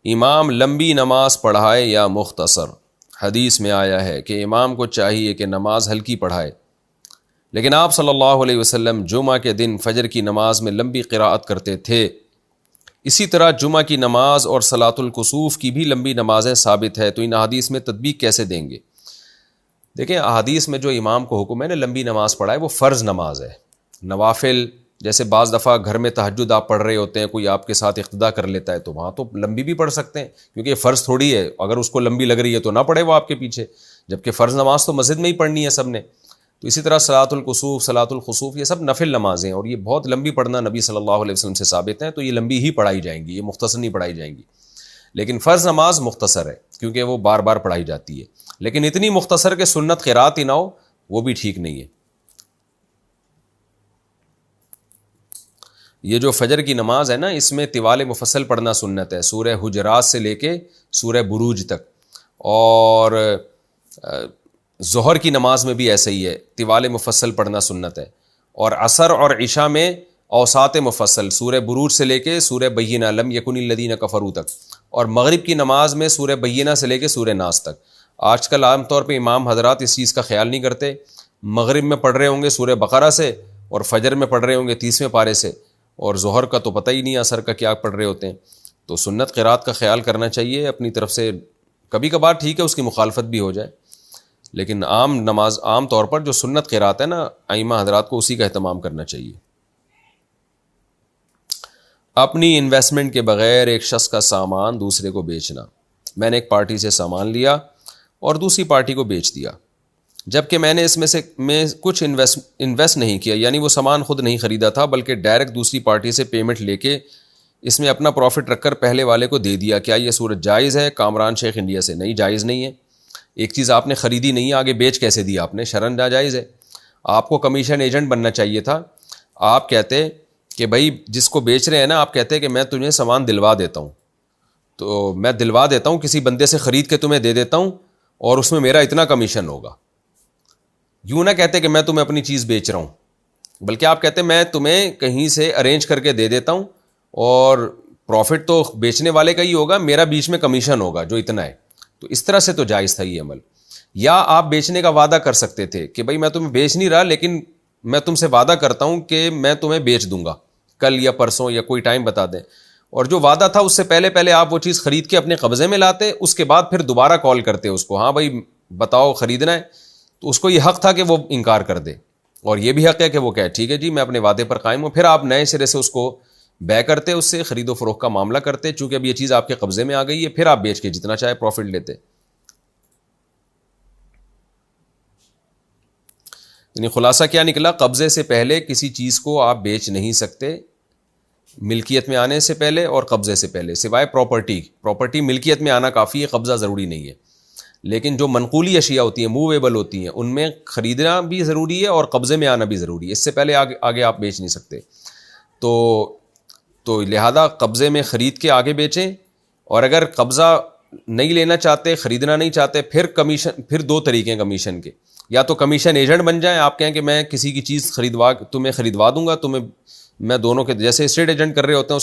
امام لمبی نماز پڑھائے یا مختصر؟ حدیث میں آیا ہے کہ امام کو چاہیے کہ نماز ہلکی پڑھائے، لیکن آپ صلی اللہ علیہ وسلم جمعہ کے دن فجر کی نماز میں لمبی قراءت کرتے تھے۔ اسی طرح جمعہ کی نماز اور صلاۃ الکسوف کی بھی لمبی نمازیں ثابت ہے، تو ان احادیث میں تطبیق کیسے دیں گے؟ دیکھیں، احادیث میں جو امام کو حکم ہے نا لمبی نماز پڑھائے، وہ فرض نماز ہے۔ نوافل جیسے بعض دفعہ گھر میں تہجد آپ پڑھ رہے ہوتے ہیں، کوئی آپ کے ساتھ اقتدا کر لیتا ہے تو وہاں تو لمبی بھی پڑھ سکتے ہیں، کیونکہ یہ فرض تھوڑی ہے، اگر اس کو لمبی لگ رہی ہے تو نہ پڑھے وہ آپ کے پیچھے، جبکہ فرض نماز تو مسجد میں ہی پڑھنی ہے سب نے۔ تو اسی طرح صلاۃ الکسوف، صلاۃ الخسوف، یہ سب نفل نمازیں ہیں، اور یہ بہت لمبی پڑھنا نبی صلی اللہ علیہ وسلم سے ثابت ہے، تو یہ لمبی ہی پڑھائی جائیں گی، یہ مختصر نہیں پڑھائی جائیں گی۔ لیکن فرض نماز مختصر ہے کیونکہ وہ بار بار پڑھائی جاتی ہے، لیکن اتنی مختصر کہ سنت قرات ہی نہ ہو، وہ بھی ٹھیک نہیں ہے۔ یہ جو فجر کی نماز ہے نا، اس میں طوال مفصل پڑھنا سنت ہے، سورہ حجرات سے لے کے سورہ بروج تک، اور ظہر کی نماز میں بھی ایسا ہی ہے، طوال مفصل پڑھنا سنت ہے، اور عصر اور عشاء میں اوساط مفصل، سورہ بروج سے لے کے سورہ بینہ لم یکن الذین کفروا تک، اور مغرب کی نماز میں سورہ بینہ سے لے کے سورہ ناس تک۔ آج کل عام طور پہ امام حضرات اس چیز کا خیال نہیں کرتے، مغرب میں پڑھ رہے ہوں گے سورہ بقرہ سے، اور فجر میں پڑھ رہے ہوں گے 30ویں پارے سے، اور ظہر کا تو پتہ ہی نہیں عصر کا کیا پڑھ رہے ہوتے ہیں۔ تو سنت قرات کا خیال کرنا چاہیے اپنی طرف سے، کبھی کبھار ٹھیک ہے اس کی مخالفت بھی ہو جائے، لیکن عام طور پر جو سنت قرات ہے نا، ائمہ حضرات کو اسی کا اہتمام کرنا چاہیے۔ اپنی انویسٹمنٹ کے بغیر ایک شخص کا سامان دوسرے کو بیچنا۔ میں نے ایک پارٹی سے سامان لیا اور دوسری پارٹی کو بیچ دیا، جبکہ میں نے اس میں سے کچھ انویسٹ نہیں کیا، یعنی وہ سامان خود نہیں خریدا تھا بلکہ ڈائریکٹ دوسری پارٹی سے پیمنٹ لے کے اس میں اپنا پروفٹ رکھ کر پہلے والے کو دے دیا۔ کیا یہ صورت جائز ہے؟ کامران شیخ انڈیا سے۔ نہیں، جائز نہیں ہے۔ ایک چیز آپ نے خریدی نہیں ہے، آگے بیچ کیسے دی آپ نے؟ شرعاً ناجائز ہے۔ آپ کو کمیشن ایجنٹ بننا چاہیے تھا۔ آپ کہتے کہ بھائی جس کو بیچ رہے ہیں نا، آپ کہتے کہ میں تجھے سامان دلوا دیتا ہوں، تو میں دلوا دیتا ہوں، کسی بندے سے خرید کے تمہیں دے دیتا ہوں، اور اس میں میرا اتنا کمیشن ہوگا۔ یوں نہ کہتے کہ میں تمہیں اپنی چیز بیچ رہا ہوں، بلکہ آپ کہتے میں تمہیں کہیں سے ارینج کر کے دے دیتا ہوں، اور پروفٹ تو بیچنے والے کا ہی ہوگا، میرا بیچ میں کمیشن ہوگا جو اتنا ہے۔ تو اس طرح سے تو جائز تھا یہ عمل۔ یا آپ بیچنے کا وعدہ کر سکتے تھے کہ بھائی میں تمہیں بیچ نہیں رہا، لیکن میں تم سے وعدہ کرتا ہوں کہ میں تمہیں بیچ دوں گا کل یا پرسوں، یا کوئی ٹائم بتا دیں، اور جو وعدہ تھا اس سے پہلے آپ وہ چیز خرید کے اپنے قبضے میں لاتے، اس کے بعد پھر دوبارہ کال کرتے اس کو، ہاں بھائی بتاؤ خریدنا ہے، تو اس کو یہ حق تھا کہ وہ انکار کر دے، اور یہ بھی حق ہے کہ وہ کہے ٹھیک ہے جی میں اپنے وعدے پر قائم ہوں۔ پھر آپ نئے سرے سے اس کو بے کرتے، اس سے خرید و فروخت کا معاملہ کرتے، چونکہ اب یہ چیز آپ کے قبضے میں آ گئی ہے، پھر آپ بیچ کے جتنا چاہے پروفٹ لیتے۔ یعنی خلاصہ کیا نکلا؟ قبضے سے پہلے کسی چیز کو آپ بیچ نہیں سکتے، ملکیت میں آنے سے پہلے اور قبضے سے پہلے، سوائے پراپرٹی ملکیت میں آنا کافی ہے، قبضہ ضروری نہیں ہے۔ لیکن جو منقولی اشیاء ہوتی ہیں، موویبل ہوتی ہیں، ان میں خریدنا بھی ضروری ہے اور قبضے میں آنا بھی ضروری ہے، اس سے پہلے آگے آپ بیچ نہیں سکتے۔ تو لہذا قبضے میں خرید کے آگے بیچیں، اور اگر قبضہ نہیں لینا چاہتے، خریدنا نہیں چاہتے، پھر دو طریقے ہیں کمیشن کے۔ یا تو کمیشن ایجنٹ بن جائیں، آپ کہیں کہ میں کسی کی چیز تمہیں خریدوا دوں گا، میں دونوں کے جیسے اسٹیٹ ایجنٹ کر رہے ہوتے ہیں اس